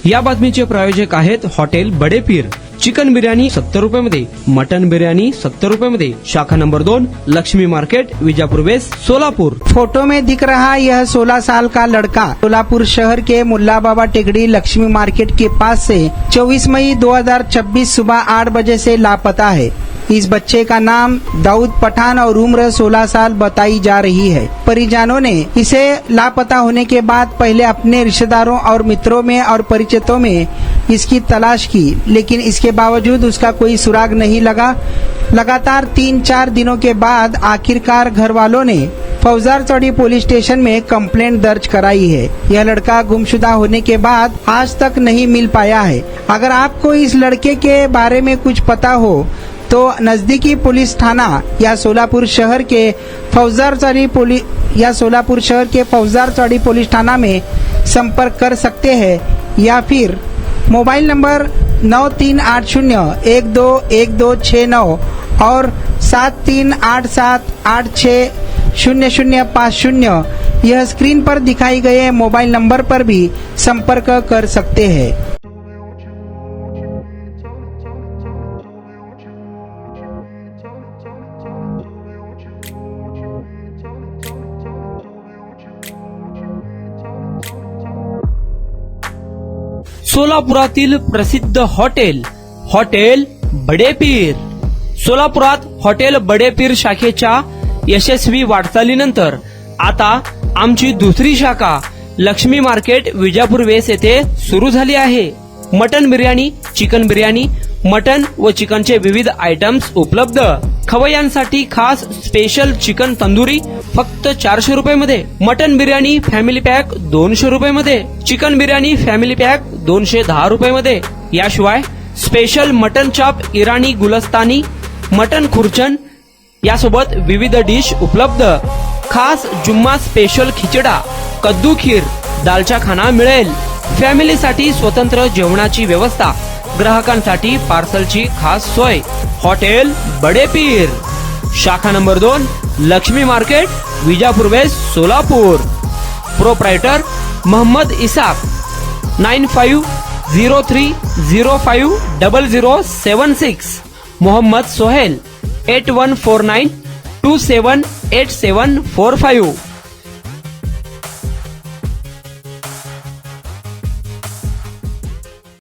या बातमीचे प्रायोजक आहेत हॉटेल बडे पीर। चिकन बिर्याणी 70 रुपए मध्ये, मटन बिर्याणी 70 रुपए मध्ये। शाखा number 2, Laxmi market, Vijapur west, Solapur. Photo में दिख रहा यह 16 साल का लड़का सोलापुर शहर के मुल्ला बाबा टेकड़ी लक्ष्मी मार्केट के पास से 24 मई 2026 सुबह 8 बजे से लापता है। इस बच्चे का नाम दाऊद पठान और उम्र 16 साल बताई जा रही है। परिजनों ने इसे लापता होने के बाद पहले अपने रिश्तेदारों और मित्रों में और परिचितों में इसकी तलाश की, लेकिन इसके बावजूद उसका कोई सुराग नहीं लगा। लगातार 3-4 दिनों के बाद आखिरकार घर वालों ने फौजदार चौड़ी पुलिस स्टेशन में कंप्लेंट दर्ज कराई है। यह लड़का गुमशुदा होने के बाद आज तक नहीं मिल पाया है। अगर आपको इस लड़के के बारे में कुछ पता हो तो नजदीकी पुलिस थाना या सोलापुर शहर के फौजदार चौड़ी पुलिस थाना में संपर्क कर सकते हैं या फिर मोबाइल नंबर 9380121269 और 7387860050 यह स्क्रीन पर दिखाई गए मोबाइल नंबर पर भी संपर्क कर सकते हैं। सोलापुरातील प्रसिद्ध हॉटेल बडे पीर। सोलापुरात हॉटेल बडे पीर शाखेच्या यशस्वी वाटचालीनंतर आता आमची दुसरी शाखा लक्ष्मी मार्केट विजापूर वेस्ट येथे सुरू झाली आहे। Mutton biryani, chicken biryani, mutton व चिकनचे विविध आयटम्स उपलब्ध। खवय्यांसाठी खास स्पेशल चिकन तंदुरी फक्त 400 रुपये मध्ये, मटन बिर्याणी फॅमिली पॅक 200 रुपये मध्ये, चिकन बिर्याणी फॅमिली पॅक 210 रुपये मध्ये। याशिवाय स्पेशल मटन चाप, इराणी गुलस्तानी, मटन खुर्चन यासोबत विविध डिश उपलब्ध। खास जुम्मा स्पेशल खिचडा, कद्दू खीर, दालचा खाना मिळेल। फॅमिलीसाठी स्वतंत्र जेवणाची व्यवस्था, ग्राहकांसाठी पार्सलची खास सोय। हॉटेल बडे पीर, शाखा number 2, Laxmi market, Vijapur west, Solapur. Proprietor Mohammad Isaq, 9503050076। Mohammad Sohail, 8149278745।